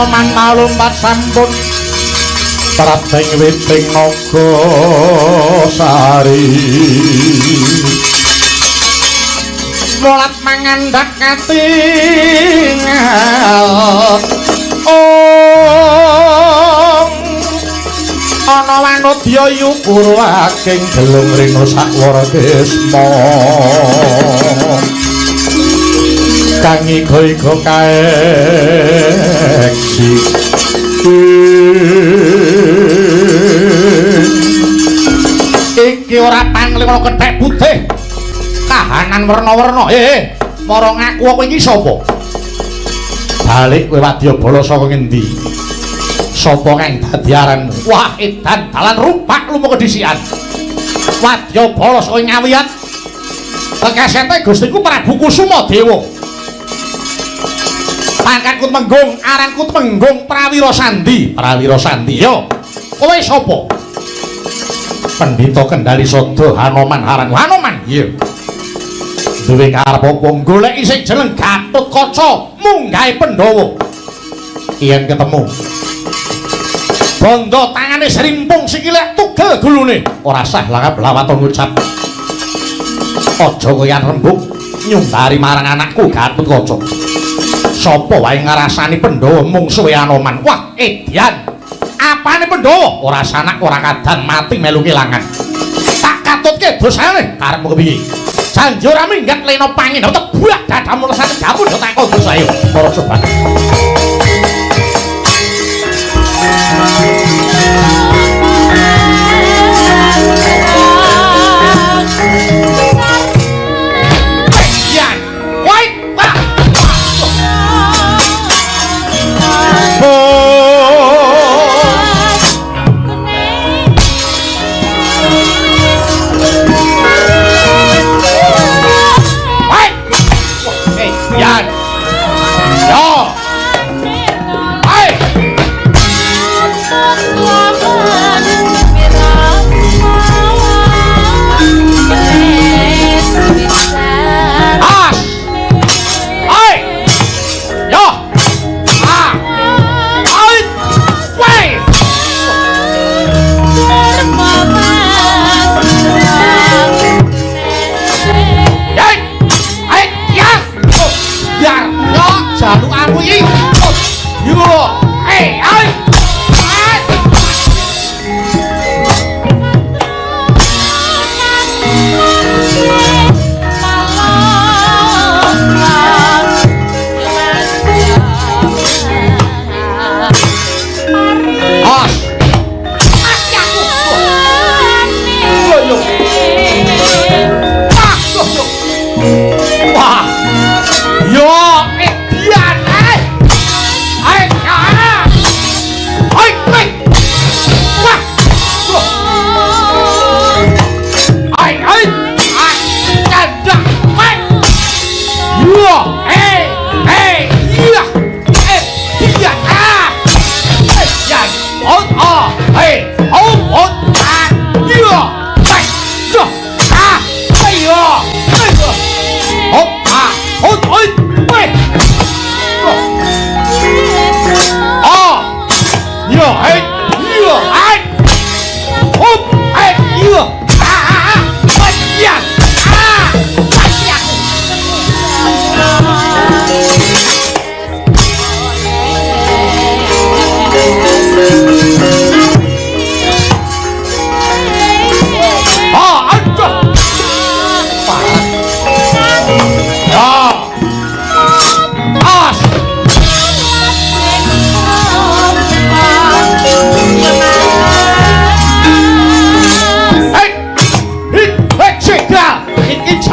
Anoman malumpat sampun Prating witing naga sari Mulat mangandhak katingal ana wanodya yupura aking gelung rina sakwara kesma kang iga-iga kaeksi iki ora panglima kethek putih kahanan werna-werna para ngaku kowe iki sapa balik kowe wadyabala saka ngendi sapa kang dadi aranmu wah edan dalan rupak lumo kedhisikan wadyabala saka Ngawiyat tekesete Gustiku Prabu Kusumadewa pangkatku Temenggung aranku Temenggung Prawira Sandi yo kowe sapa Pendhita Kendali Sada Hanoman aranku Hanoman iya duwe karep apa goleki sing jeneng Gatotkaca munggahe Pandhawa yen ketemu bondo tangane serimpung sikile tugel gulune ora sah lawat ngucap aja koyan rembug nyumbari marang anakku Gatotkaca sapa wae ngrasani Pandhawa mungsuhe Anoman wah edian apane Pandhawa ora sanak ora kadan mati melu kelangan tak katutke dosane karepmu kepiye janji ora minggat lena pangin tebak dadamu lesane jamu tak kok dosae para sobat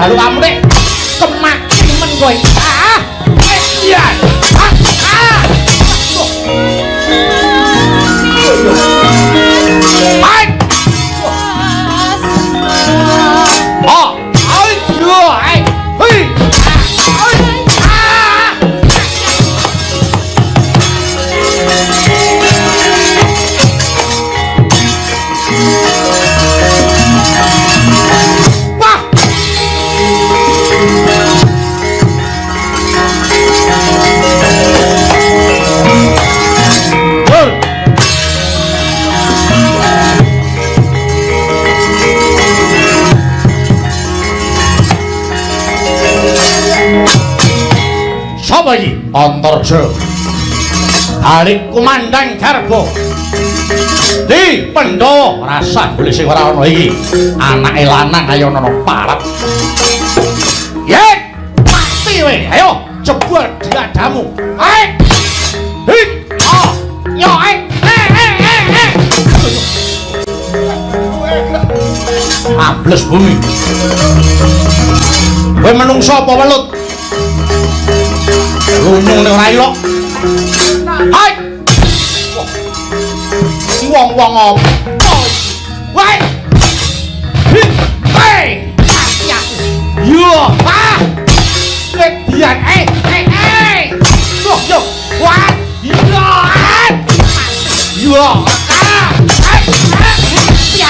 Lalu kamu nek kemakimen kowe. Iya. Apa iki? Antarja. Balik kumandang garba. Di Pandhawa rasa boleh sing ora ana iki. Anake lanang ayo ana parep. Yek, mati we. Ayo jebul diadamu. Ae. Hit. Ah. Yo ae. Ables bumi. Kowe menungso apa welut? Lunung ning ora ilok. Hai. Wong-wong apa? Wae. Hei. Ya. Yo, ah. Ledian yo. Wah. Yo. Yo. Ah. Ya.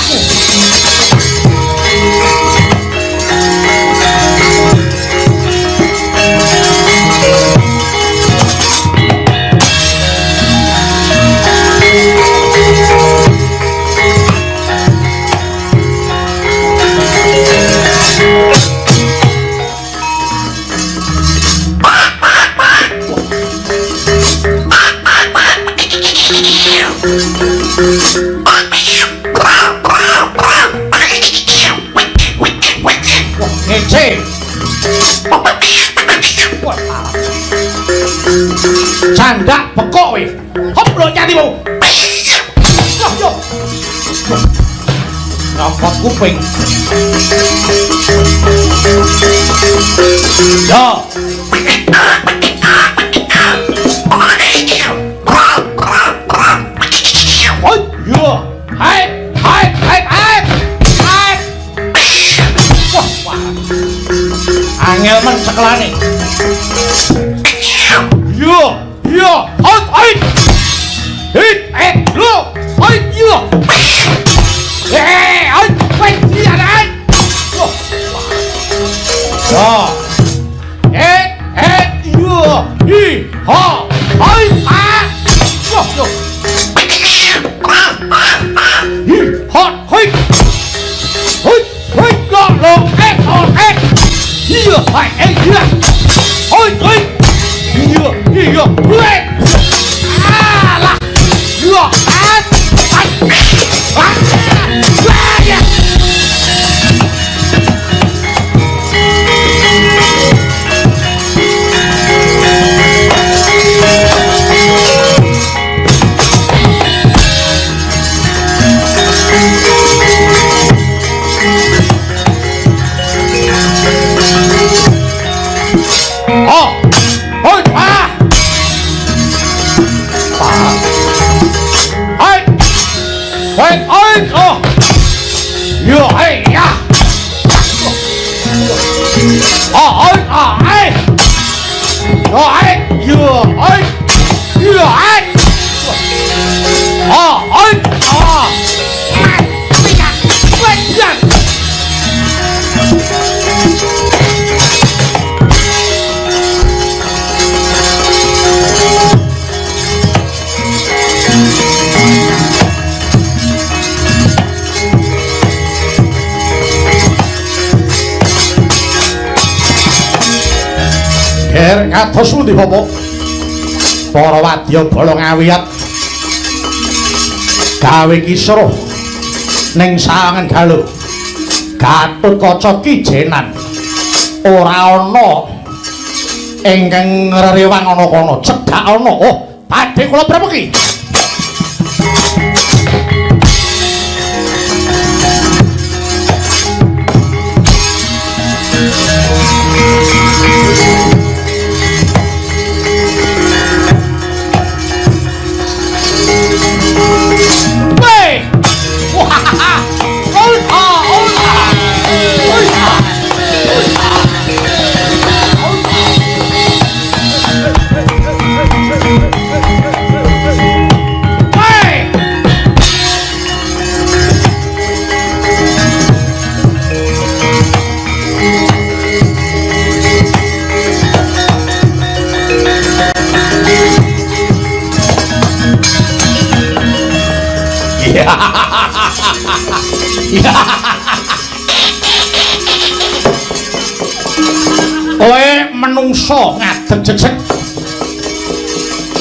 Ngece. Candak bekok we. Hop lo nyatimu. Yo. Ngopot kuping. Yo. Oi, yo. Hai. Angel men cekelane. Yo, hoi. Hit, lo, hoi, yo. Hoi, dia ai. Yo. Yo, hi, ha, hoi, ah. Yo. Hi, ha, hoi. Hoi, lo, Iya, hai, iya. Oi. Iya. Wait. Alah. Yo, ya. Kados pundi Bapak? Para wadya bala ngawiyat gawe kisruh ning sawangan galuh. Gatotkaca kijenan ora ana ingkang rerewang ana kono, cedhak ana. Oh, badhe kula prepeki. Kowe menungso ngadeg jejeg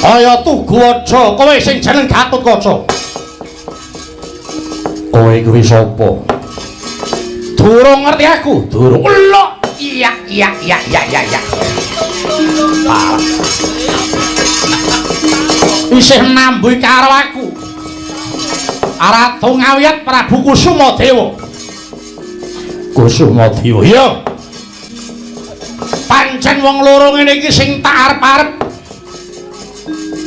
Saya Tugu Aja, kowe sing jeneng Gatotkaca. Kowe kuwi sapa? Durung ngerti aku, durung. Lho, iya. Isih nambuhi karo aku. Ratu Ngawiyat Prabu Kusumadewa. Kusumadewa, iya. Pancen wong loro ngene iki sing tak arep-arep.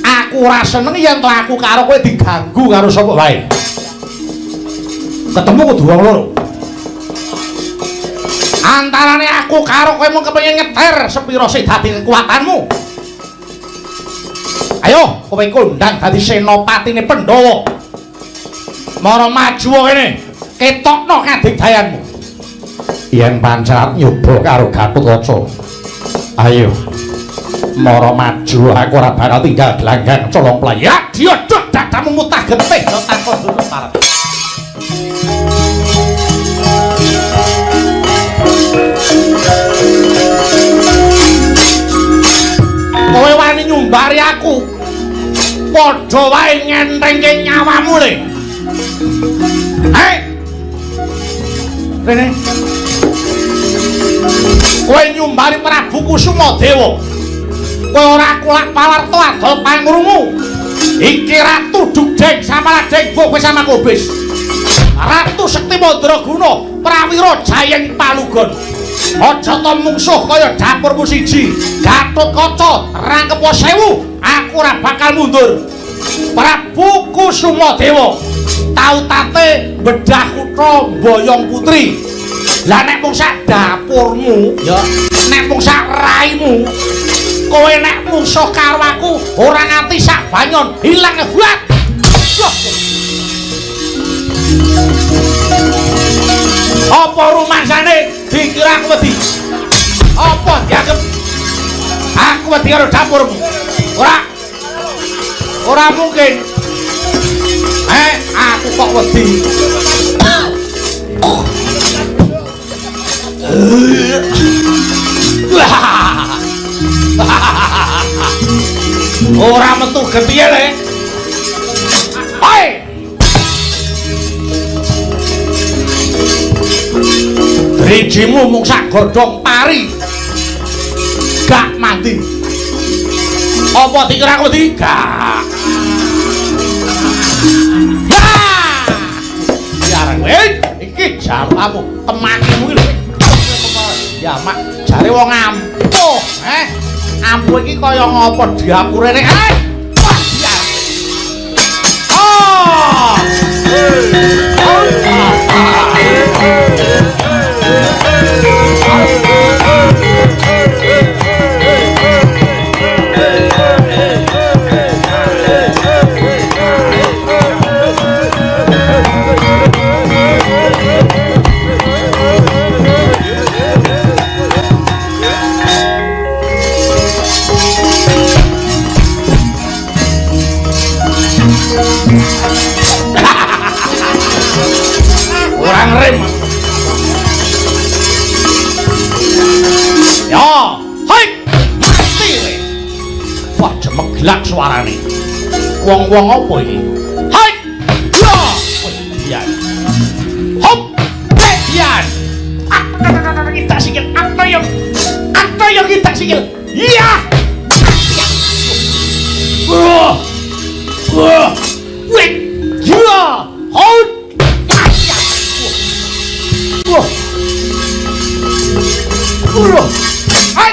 Aku ora seneng yen to aku karo kowe diganggu karo sapa wae. Ketemu kudu wong loro. Antarane aku karo kowe mung kepengin ngeter sepira sing dadi kekuatanmu. Ayo, kowe kondang dadi senopatine Pandhawa. Mara maju kene, ketokno kadigdayanmu. Yen pancen nyoba karo Gatotkaca. Ayo. Mara maju aku ora bakal tinggal gelanggang colong playu. Ya, diodot dadamu mutah getih tanpa durung parep. Kowe wani nyumbari aku. Padha wae ngentengke nyawamu le. Hei. Rene. Kowe nyumbari Prabu Kusumadewa. Kowe ora kulak pawarta adol pangrungu. Iki Ratu Dugdeng Samaladeng Boh sama Kobis. Ratu Sekti Mandraguna Prawira Jayeng Palugon. Aja to mungsuh kaya dapurmu siji. Gatotkaca rangkepa 1000, aku ora bakal mundur. Prabu Kusumadewa tau tate bedah kutha Boyong Putri. Lah nek mung sak dapurmu, ya nek mung sak raimu, kowe nek mungsuh karo aku ora nganti sak banyon ilang buat. Apa rumangsane dikira aku wedi? Apa dianggep aku wedi karo dapurmu? Ora mungkin. Aku kok wedi. Ora metu getihe le. Hei. Drijimu mung sak godhong pari. Gak mandi. Apa dikira aku wedi? Gak. Jarang iki jamamu temakimu iki. Ya mak jare wong ampuh, ampuh iki kaya ngopo dapure nek. Wah, ya. Orang rem. Ya, hai. Mati we. Wah, jemeglak suarane. Wong-wong apa iki? Hai. Ya, pian. Hop, pian. Kita sikil apa yang kita sikil. Iya. Wait. Ya. Hold. Hai.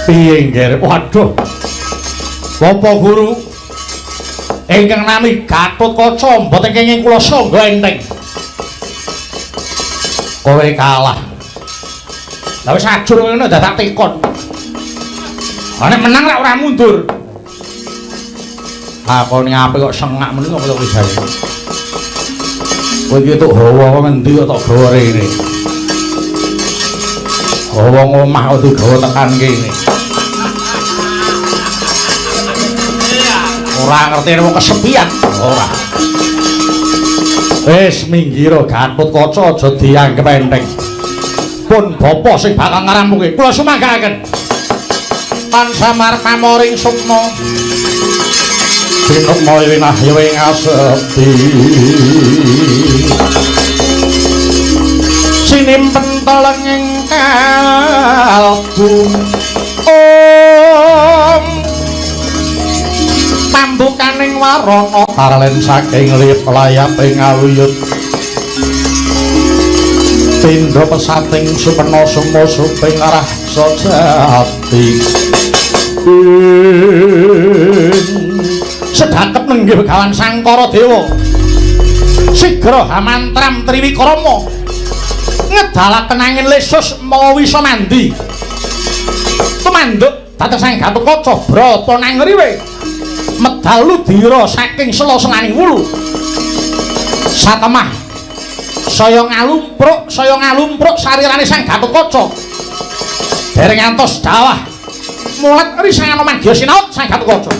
Piye nggih? Waduh. Bapak Guru ingkang nami Gatotkaca mboten kenging kula sangga enteng. Kowe kalah. Lah wis ajur ngono dadak tekon. Nek menang lek ora mundur. Aku ngape kok sengak meneh kok kok wis ae. Kowe iki tok hawa ngendi kok tok gawa rene. Hawa ngomah kok digawa tekan kene. Ora ngerti wong kesepian ora. Wis minggir Gatotkaca aja dianggep enteng. Pun bapa sing bakal ngrampungi kula sumanggaken. Pan samar pamoring sukma. Sinuk moyo winah ing asepi. Sinimpen telenging kalbu. Pambukaning warana tarlen saking lip layaping aluyut. Pindha pesating supena sumusuping arah sejati. Sedakep nenggih Begawan Sangkara Dewa. Sigra hamantram Triwikrama. Ngedalaken angin lesus mawa wisa mandi. Tumanduk dhateng Sang Gatotkaca brata nangriwe. Medal ludira saking sela-selaning wulu. Satemah saya ngalumpruk sarirane Sang Gatotkaca. Dereng ngantos dawah mulat risang Anoman Gya sinaut Sang Gatotkaca.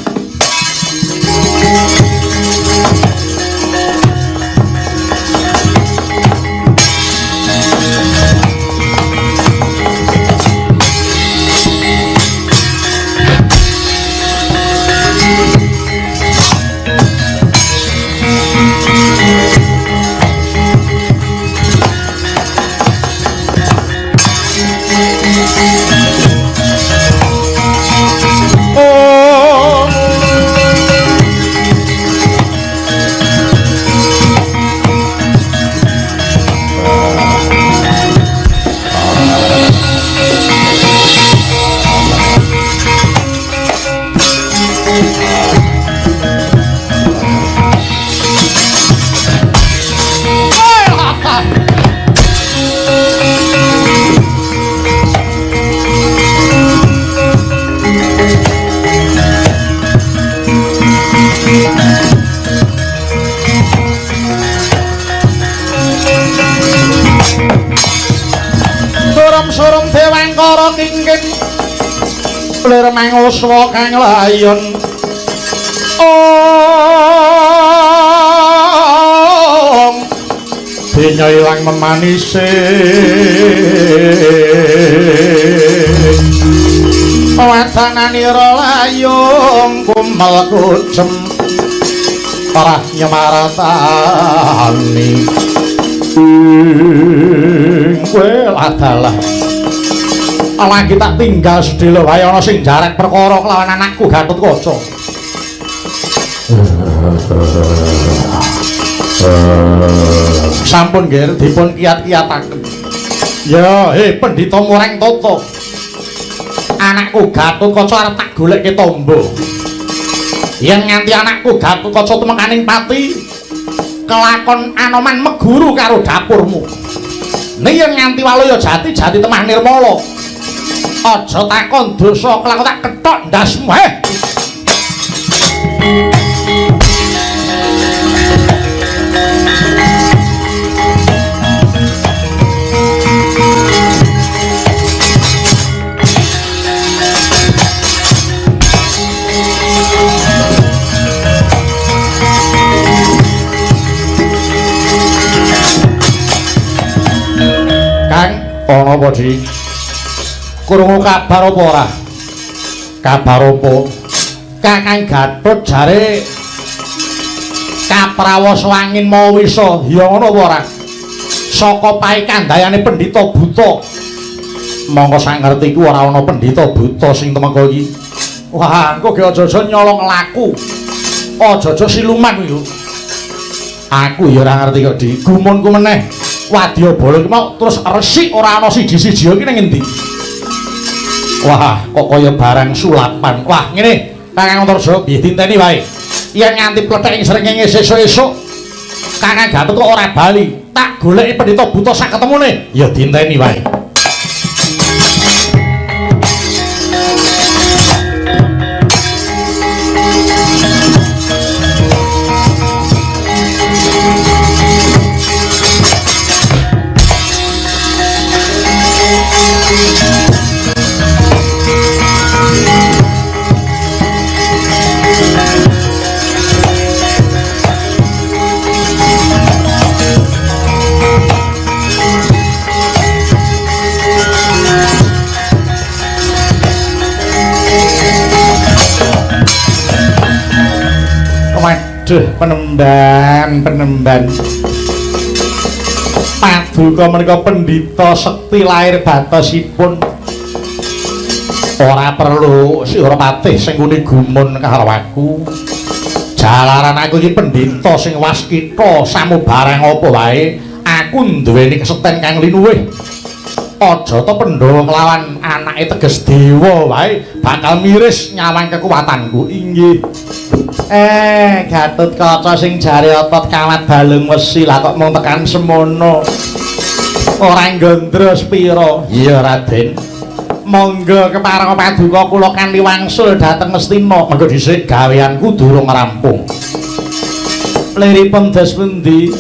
Surum Dewangkara kingking lir manguswa kang layon. Denya ilang memanise wadananira layung kumel kucem ora nyemaratani kowe adalah lagi tak tinggal sedhela wae ana sing jarak perkara kelawan anakku Gatotkaca. Sampun nggih dipun kiat-kiataken. Ya, Pendhita Mureng Tata. Anakku Gatotkaca arep tak golekke tamba. Yen nganti anakku Gatotkaca tumekaning pati, kelakon Anoman meguru karo dapurmu. Ning yen nganti Walaya jati temah nirmala. Aja takon dosa kelakon tak kethok ndasmu. Kang, ana apa Dik? Krungu kabar apa ora? Kabar apa? Kakang Gatot jare kaprawas wangin mawa wisa. Ya ngono apa ora? Saka paikandhayane Pendhita Buta. Monggo sak ngertiku ora ana Pendhita Buta sing temeka iki. Wah, engko ge aja-aja nyolong laku. Aja-aja siluman yo. Aku ya ora ngerti kok, Dik. Gumunku meneh. Wadyabala iki mau terus resik ora ana siji-siji iki ning endi? Wah, kok kaya barang sulapan. Wah, ngene, Kakang Antarja, piye dinteni wae. Yen nganti plethek ing srengenge sesuk-esuk, Kakang Gatot kok ora bali. Tak goleki pendhita buta sak ketemune, ya dinteni wae. Waduh, penemban Paduka menika pendhita sekti lahir batosipun. Ora perlu Surapatih sing nguni gumun karo aku. Jalaran aku iki pendhita sing waskita samubarang apa wae, aku nduweni keseten kang linuwih. Aja to Pandhawa nglawan anake teges dewa wae bakal miris nyawang kekuwatanku. Inggih. Gatotkaca sing jare otot kawat balung wesi lah kok mung tekan semono. Ora nggandra sepira. Iya Raden. Monggo kepareng Paduka kula kanthi wangsul dhateng Ngastina. Mengko dhisik gaweanku durung rampung. Liripun des pundi?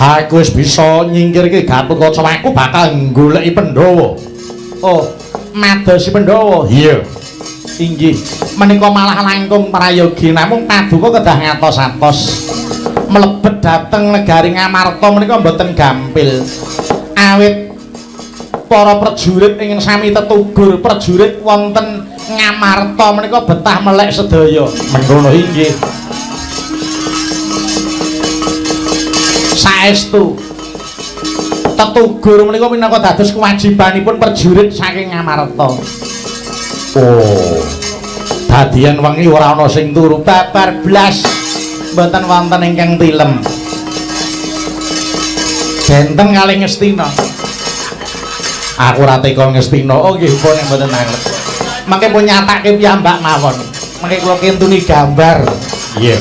Aku wis bisa nyingkirke Gatotkaca, aku bakal goleki Pandhawa. Oh, madosi Pandhawa. Iya. Inggih, menika malah langkung prayogi, namung Paduka kedah ngatos-atos mlebet dhateng negari Ngamarta menika mboten gampil. Awit para prajurit ingin sami tetugur, prajurit wonten Ngamarta menika betah melek sedaya. Mengkono inggih. Saestu tetugur menika minangka dados kewajibanipun prajurit saking Ngamarta. Oh, dadian wengi ora ana sing turu, babar blas mboten wonten ingkang tilem. Benten kalih Ngastina. Aku ora teka Ngastina. Oh nggih pun mboten anget. Mangke pun nyatake piyambak mawon. Mangke kula kentuni gambar. Iya.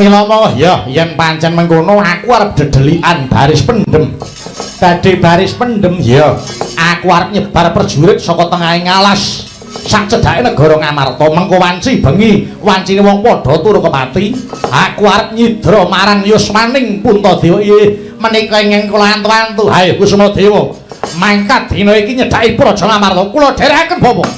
Mila mawon ya, yen pancen mengkono aku arep dedelikan baris pendem. Badhe baris pendem ya. Aku arep nyebar prajurit saka tengahing alas sak cedhake negara Ngamarta. Mengko wanci bengi wancine wong padha turu kepati. Aku arep nyidra marang yuswaning Puntadewa. Menika ingkang kula antu-antu. Hayo Kusuma Dewa, mangkat dina iki nyedhaki Praja Ngamarta. Kula dherekaken Bapak.